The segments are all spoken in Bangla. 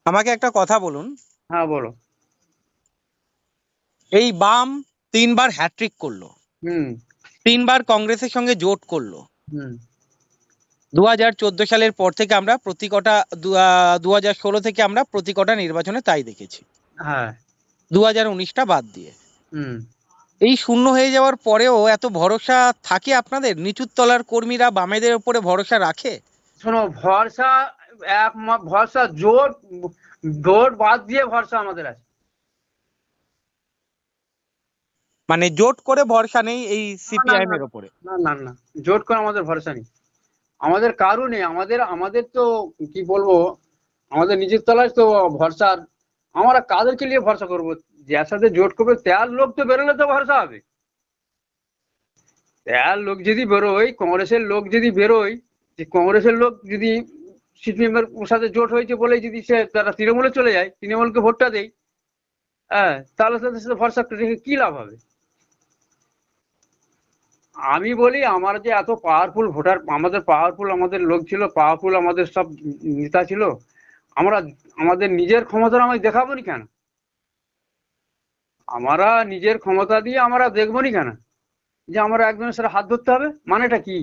আমাকে একটা কথা বলুন। হ্যাঁ, বলো। এই বাম 3 বার হ্যাট্রিক করলো, হুম। 3 বার কংগ্রেসের সঙ্গে জোট করলো। হুম। 2014 সালের পর থেকে আমরা প্রতি কটা 2016 থেকে আমরা প্রতি কটা নির্বাচনে তাই দেখেছি, হ্যাঁ। 2019টা বাদ দিয়ে। হুম। এই শূন্য হয়ে যাওয়ার পরেও এত ভরসা থাকে আপনাদের? নিচুর তলার কর্মীরা বামেদের উপরে ভরসা রাখে? শোনো, ভরসা ভরসা জোট, জোট বাদ দিয়ে ভরসা আমাদের আছে। মানে জোট করে ভরসা নেই এই না, না, সিপিআইএম না, এর উপরে? না, না, না, জোট করে আমাদের ভরসা নেই। আমাদের কারও নেই। আমাদের আমাদের তো কি বলবো, আমাদের নিজের তলায় তো ভরসার। আমরা কাদেরকে নিয়ে ভরসা করবো? যার সাথে জোট করবে তার লোক তো বেরোলে তো ভরসা হবে। তার লোক যদি বেরোয়, কংগ্রেসের লোক যদি বেরোয়, যে কংগ্রেসের লোক যদি সিপিএম এর সাথে জোট হয়েছে বলে যদি সে তারা তৃণমূলে চলে যায়, তৃণমূলকে ভোটটা দেয়, হ্যাঁ, তাহলে তাদের সাথে ভরসা রেখে কি লাভ হবে? আমি বলি, আমার যে এত পাওয়ারফুল ভোটার, আমাদের পাওয়ারফুল আমাদের লোক ছিল, পাওয়ারফুল আমাদের সব নেতা ছিল, আমরা আমাদের নিজের ক্ষমতা আমি দেখাবো নি কেন? আমরা নিজের ক্ষমতা দিয়ে আমরা দেখবো নি কেন যে আমরা একজনের সাথে হাত ধরতে হবে? মানেটা কি?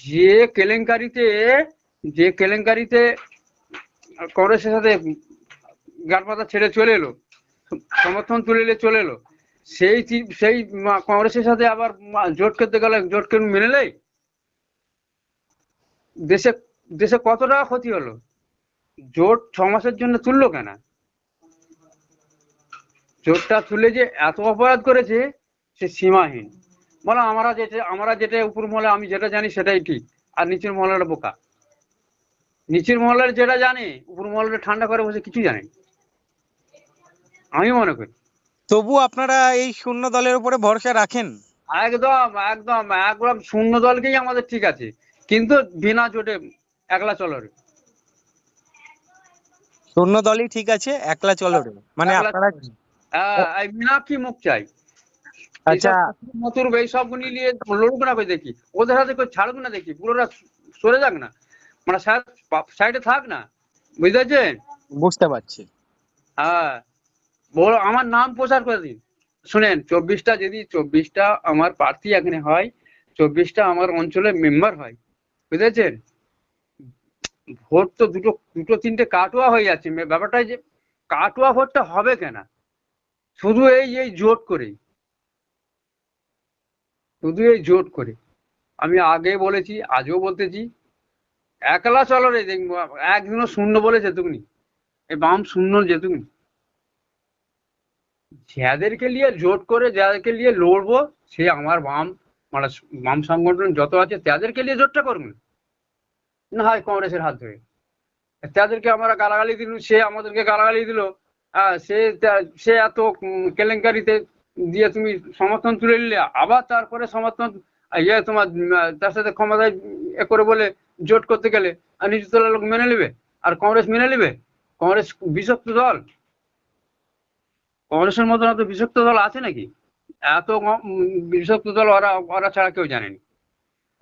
যে কেলেঙ্কারিতে যে কেলেঙ্কারিতে কংগ্রেসের সাথে গাঁট পাতা ছেড়ে চলে এলো, সমর্থন তুলে এলে চলে এলো, সেই কংগ্রেসের সাথে আবার জোট করতে গেলে জোট কেন মেনে নেই? দেশে দেশে কত টাকা ক্ষতি হলো? জোট 6 মাসের জন্য তুললো কেন? জোটটা তুলে যে এত অপরাধ করেছে, সে সীমাহীন। বলো, আমরা যেটা উপর মহলে আমি যেটা জানি সেটাই ঠিক, আর নিচের মহলের বোকা। নিচের মহলের যেটা জানে উপর মহলের ঠান্ডা করে বসে কিছু জানে না, আমি মনে করি। তবু আপনারা এই শূন্য দলের উপরে ভরসা রাখেন? একদম, একদম, একদম শূন্য দলকেই আমাদের ঠিক আছে, কিন্তু বিনা জোটে একলা চলো রে। শূন্য দলই ঠিক আছে, একলা চলো রে, মানে একলা আপনারা? চলো রে। হ্যাঁ, এই মীনাক্ষী মুখ চাই। আচ্ছা। এইসব মতুর এইসব নিয়ে লড়ুক না ভাই, দেখি ওদের হাতে কেউ ছাড়ুক না, দেখি পুরোটা সরে যাক না, মানে সাইডে থাক না, বুঝতে পারছেন? বুঝতে পারছি। হ্যাঁ, বড় আমার নাম প্রচার করে দিন। শুনেন, 24টা আমার প্রার্থী এখানে হয়, 24টা আমার অঞ্চলে মেম্বার হয়, বুঝেছেন? ভোট তো দুটো দুটো তিনটে কাটোয়া হয়ে যাচ্ছে। ব্যাপারটা যে কাটোয়া ভোটটা হবে কেন? শুধু এই এই জোট করে, শুধু এই জোট করে। আমি আগে বলেছি, আজও বলতেছি, একলা চলো রে, দেখবো একদিনও শূন্য বলে যেতুকনি, এই বাম শূন্য যেতুকনি। যাদেরকে নিয়ে জোট করে, যাদেরকে নিয়ে লড়বো, সে আমার বাম, মানে বাম সংগঠন যত আছে তাদেরকে নিয়ে জোটটা করুন, না হয় কংগ্রেসের হাত ধরে। তাদেরকে আমরা গালাগালি দিল, সে আমাদেরকে গালাগালি দিল, সে এত কেলেঙ্কারিতে দিয়ে তুমি সমর্থন তুলে নিলে, আবার তারপরে সমর্থন তোমার তার সাথে ক্ষমতায় করে বলে জোট করতে গেলে আর নিচু তলার লোক মেনে নেবে, আর কংগ্রেস মেনে নেবে? কংগ্রেস বিষাক্ত দল। কংগ্রেসের মতন এত বিষাক্ত দল আছে নাকি? এত বিষাক্ত দল ওরা ওরা ছাড়া কেউ জানেনি।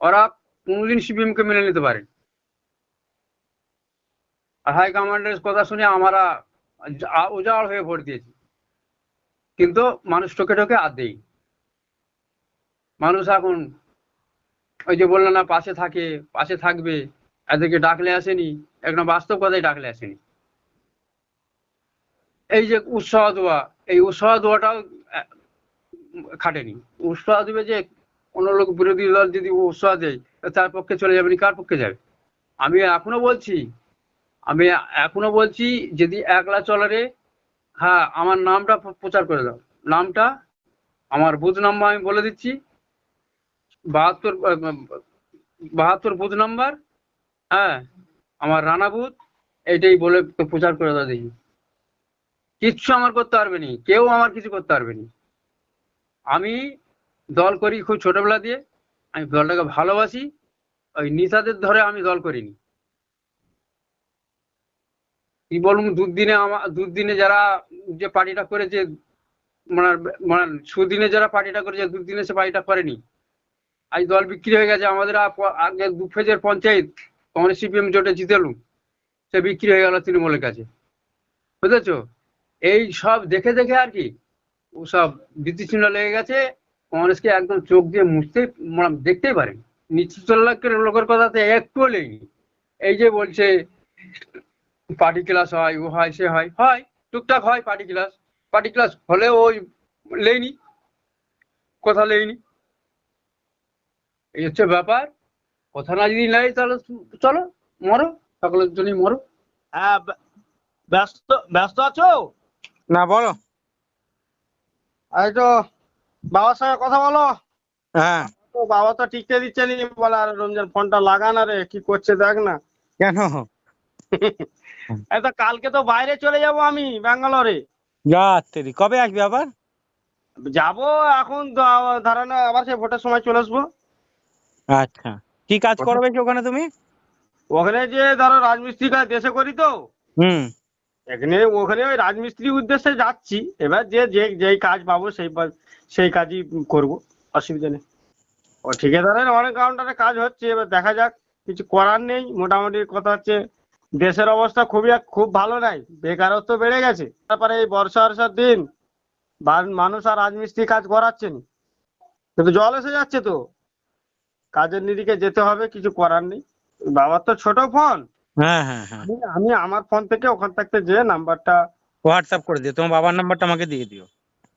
ওরা কোনোদিন সিপিএম কে মেনে নিতে পারে। হাই কমান্ডের কথা শুনে আমরা উজাড় হয়ে ভোট দিয়েছি, কিন্তু মানুষ ঠকে ঠকে আর দেই। মানুষ এখন ওই যে বললো না, পাশে থাকে, পাশে থাকবে, এদেরকে ডাকলে আসেনি, একদম বাস্তব কথাই ডাকলে আসেনি। এই যে উৎসাহ দেওয়া, এই উৎসাহ দেওয়াটাও খাটেনি। উৎসাহ দিবে যে কোনো লোক, বিরোধী দল যদি উৎসাহ দেয় তার পক্ষে চলে যাবে, কার পক্ষে যাবে? আমি এখনো বলছি, আমি এখনো বলছি, যদি একলা চলে রে, হ্যাঁ, আমার নামটা প্রচার করে দাও। নামটা, আমার বুথ নাম্বার আমি বলে দিচ্ছি, 72, 72 বুথ নাম্বার। হ্যাঁ, আমার রানা বুথ, এইটাই বলে প্রচার করে দাও দেখি। কিচ্ছু আমার করতে পারবে নি, কেউ আমার কিছু করতে পারবে নি। আমি দল করি খুব ছোটবেলা দিয়ে, আমি দলটাকে ভালোবাসি। ওই নেতাদের ধরে আমি দল করিনি। কি বলুন, দুদিনে যারা যে পার্টিটা করেছে, মানে মানে সুদিনে যারা পার্টিটা করেছে, দুদিনে সে পার্টিটা করেনি। আজ দল বিক্রি হয়ে গেছে। আমাদের আগে 2 ফেজের পঞ্চায়েত কংগ্রেস সিপিএম জোটে জিতেলুম, সে বিক্রি হয়ে গেল তৃণমূলের কাছে, বুঝেছো? এই সব দেখে দেখে আর কি ও সব বিতৃষ্ণা লেগে গেছে। কংগ্রেসকে একদম চোখ দিয়ে মুছতে দেখতেই পারেন। নিচুতলার লোকের কথাতে একটুও লেগেনি। এই যে বলছে পার্টি ক্লাস হয়, ও হয়, সে হয়, হয় টুকটাক হয় পার্টি ক্লাস হলেও ওই লেইনি, কথা লেইনি। এই হচ্ছে ব্যাপার। কথা না যদি নেই তাহলে চলো মরো, সকলের জন্যই মরো। হ্যাঁ, ব্যস্ত ব্যস্ত আছো? না, বলো। এই তো বাবার সঙ্গে কথা বলো। হ্যাঁ। তো বাবা তো টিকতে দিচ্ছে নি, বলে আরে রঞ্জন ফোনটা লাগা না রে, কি করছে দেখ না। কেন? এই তো কালকে তো বাইরে চলে যাব আমি, ব্যাঙ্গালোরে যাত্রী কবে আসবে আবার? যাব। এখন ধরো না, আবার সেই ভোটের সময় চলে আসবো। আচ্ছা, কি কাজ করবে কি ওখানে তুমি? ওখানে যে ধরো রাজমিস্ত্রি কাজ দেশে করি তো, হুম। এখানে ওখানে ওই রাজমিস্ত্রির উদ্দেশ্যে যাচ্ছি। এবার যেই কাজ পাবো সেই কাজই করব, অসুবিধা নেই। ও ঠিকাদারের অনেক কাউন্টারে কাজ হচ্ছে, এবার দেখা যাক, কিছু করার নেই। মোটামুটি কথা হচ্ছে দেশের অবস্থা খুব ভালো নাই, বেকারত্ব বেড়ে গেছে। তারপরে এই বর্ষার দিন মানুষ আর রাজমিস্ত্রি কাজ করাচ্ছেন, কিন্তু জল এসে যাচ্ছে তো কাজের নিরিখে যেতে হবে, কিছু করার নেই। বাবার তো ছোট ফোন, হ্যাঁ, হ্যাঁ, হ্যাঁ। আমি আমার ফোন থেকে ওখান থেকে যে নাম্বারটা, হোয়াটসঅ্যাপ করে দিও, তোমার বাবার নাম্বারটা আমাকে দিয়ে দিও।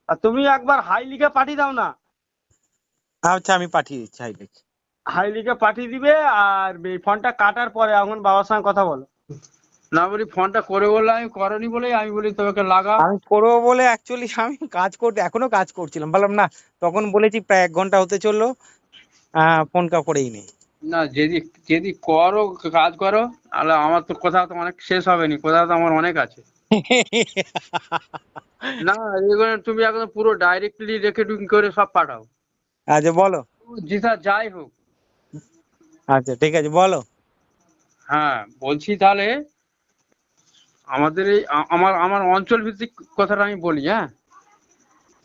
আর তুমি একবার হাই লিখে পাঠিয়ে দাও না। আচ্ছা, আমি পাঠিয়ে দিচ্ছি, হাই দেখি। হাই লিখে পাঠিয়ে দিবে। আর এই ফোনটা কাটার পরে এখন বাবার সঙ্গে কথা বলো। না বলি ফোনটা করে বললে, আমি করনি বলে আমি বলি তোমাকে লাগা। আমি করবো বলে অ্যাকচুয়ালি আমি এখনো কাজ করছিলাম, বললাম না, তখন বলেছি প্রায় 1 ঘন্টা হতে চললো, ফোন করেই নেই। না, যদি যদি করো, কাজ করো, তাহলে আমার তো কথা তো অনেক শেষ হবে নি, কথা তো আমার অনেক আছে। না, এগুলো তুমি একদম পুরো ডাইরেক্টলি রেকর্ডিং করে সব পাঠাও। আচ্ছা, বলো। যেটা যাই হোক। আচ্ছা, ঠিক আছে, বলো। হ্যাঁ, বলছি তাহলে আমাদের এই আমার আমার অঞ্চল ভিত্তিক কথাটা আমি বলি। হ্যাঁ,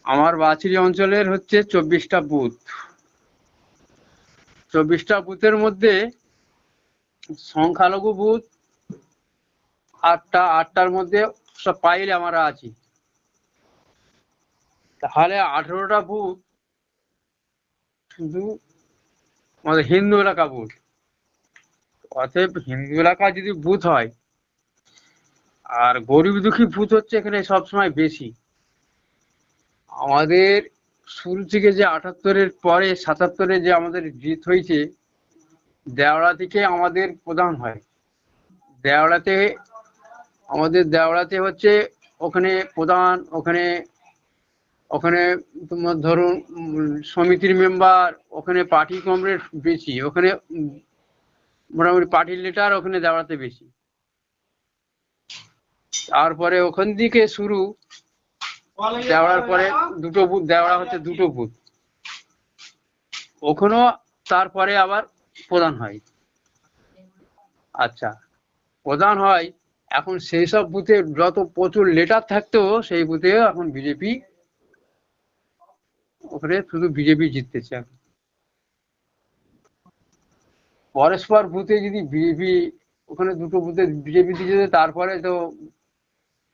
আমার বাছড়ি অঞ্চলের হচ্ছে 24টা বুথ। 24টা বুথের মধ্যে সংখ্যালঘু বুথ 8টা, 8টার মধ্যে সব পাইলে আমরা আছি। তাহলে 18টা বুথ শুধু আমাদের হিন্দু এলাকা বুথ। অতএব হিন্দু এলাকা যদি বুথ হয়, আর গরিব দুঃখী বুথ হচ্ছে এখানে সবসময় বেশি। আমাদের শুরু থেকে যে 78-এর পরে 77-এ যে আমাদের জিত হয়েছে, দেওড়া থেকে আমাদের প্রধান হয়। দেওড়াতে হচ্ছে ওখানে প্রধান, ওখানে ওখানে তোমার ধরুন সমিতির মেম্বার, ওখানে পার্টি কমরেড বেশি, ওখানে মোটামুটি পার্টির লিডার ওখানে দেওড়াতে বেশি। তারপরে ওখান থেকে শুরু, দেওড়ার পরে দুটো বুথ, দেওড়া হচ্ছে দুটো বুথ, ওখানেও তারপরে আবার প্রধান হয়। আচ্ছা, প্রধান হয়। এখন সেই সব বুথে যত প্রচুর লেটার থাকতো, সেই বুথে এখন বিজেপি, ওখানে শুধু বিজেপি জিততেছে। এখন পরস্পর বুথে যদি বিজেপি, ওখানে দুটো বুথে বিজেপি দিয়েছে,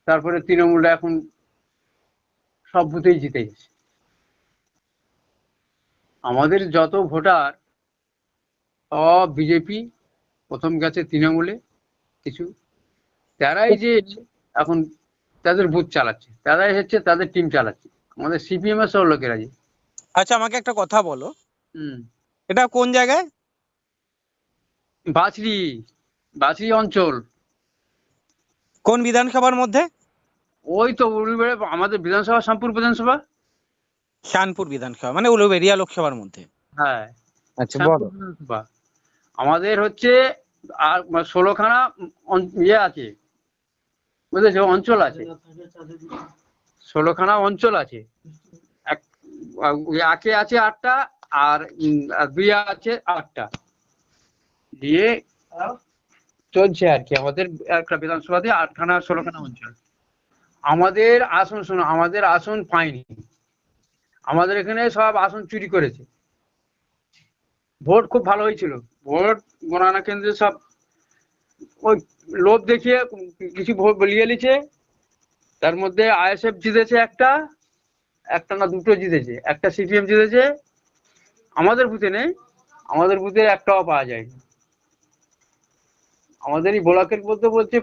তারপরে তৃণমূলটা এখন সব বুথেই জিতে গেছে। আমাদের যত ভোটার সব বিজেপি, প্রথম গেছে তৃণমূলে কিছু, তারাই যে এখন তাদের বুথ চালাচ্ছে, তারাই হচ্ছে তাদের টিম চালাচ্ছে, আমাদের সিপিএম এর সব লোকেরা যে। আচ্ছা, আমাকে একটা কথা বলো, হম। এটা কোন জায়গায়? বাছড়ি, বাছড়ি অঞ্চল। কোন বিধানসভার মধ্যে? ওই তো উলুবেড়ে আমাদের বিধানসভা, শ্যামপুর বিধানসভা। শানপুর বিধানসভা মানে উলুবেড়িয়া লোকসভার মধ্যে? হ্যাঁ, আচ্ছা, শ্যামপুর বলো। বিধানসভা। আমাদের হচ্ছে আর 16খানা ইয়ে আছে, বুঝেছো, অঞ্চল আছে। 16খানা অঞ্চল আছে। একে আছে 8টা, আর 2 আছে 8টা, দিয়ে চলছে আর কি। আমাদের একটা বিধানসভাতে 8খানা 16খানা অঞ্চল। আমাদের আসন, শোনো, আমাদের আসন পাইনি। আমাদের এখানে সব আসন চুরি করেছে। ভোট খুব ভালো হয়েছিল, ভোট গণনা কেন্দ্রে সব ওই লোভ দেখিয়ে কিছু ভোট লিয়ে নিচ্ছে। তার মধ্যে আইএসএফ জিতেছে একটা, একটা না দুটো জিতেছে, একটা সিপিএম জিতেছে। আমাদের বুথে নেই, আমাদের বুথে একটাও পাওয়া যায়নি। আমাদের এই ব্লকের মধ্যে বলছে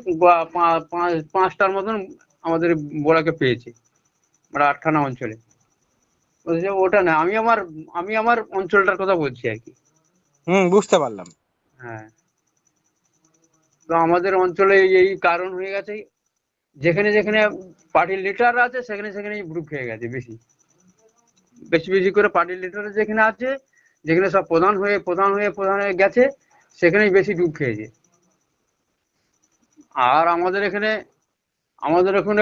5টার মতন আমাদের ব্লকে পেয়েছে, মানে 8খানা অঞ্চলে। বলছে ওটা না, আমি আমার অঞ্চলটার কথা বলছি আর কি। বুঝতে পারলাম। হ্যাঁ, তো আমাদের অঞ্চলে এই কারণ হয়ে গেছে, যেখানে যেখানে পার্টির লিডার আছে সেখানে সেখানেই গ্রুপ হয়ে গেছে। বেশি বেশি বেশি করে পার্টির লিডার যেখানে আছে, যেখানে সব প্রধান হয়ে গেছে, সেখানেই বেশি ডুব খেয়েছে। আর আমাদের এখানে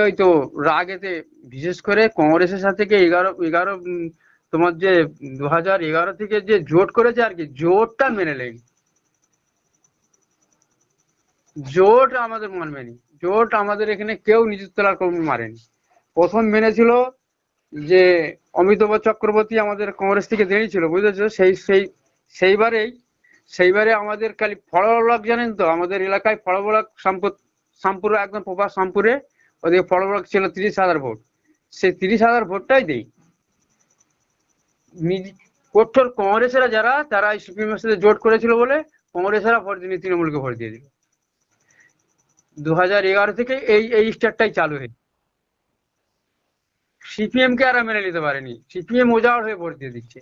ওই তো রাগেতে বিশেষ করে কংগ্রেসের সাথে থেকে এগারো তোমার যে 2011 থেকে যে জোট করেছে আর কি, জোটটা মেনে নেয়নি। জোট আমাদের মানবেনি, জোট আমাদের এখানে কেউ নিজের তলার কর্মী মারেনি। প্রথম মেনেছিল যে অমিতাভ চক্রবর্তী আমাদের কংগ্রেস থেকে দাঁড়িয়েছিল, বুঝেছো? সেইবারে আমাদের খালি ফড়া ব্লক, জানেন তো আমাদের এলাকায় ফড়া ব্লক, শামপুর একদম প্রপার শামপুরে ওদিকে ফড়া ব্লক ছিল 30,000 ভোট। সেই 30,000 ভোটটাই দেই কঠোর কংগ্রেসেরা যারা, তারা সিপিএম এর সাথে জোট করেছিল বলে কংগ্রেসেরা ভোট দিয়ে তৃণমূলকে ভোট দিয়ে দিল। 2011 থেকে এই স্টারটাই চালু হয়েছে। সিপিএম কে আর মেনে নিতে পারেনি, সিপিএম ওজাড় হয়ে ভোট দিয়ে দিচ্ছে।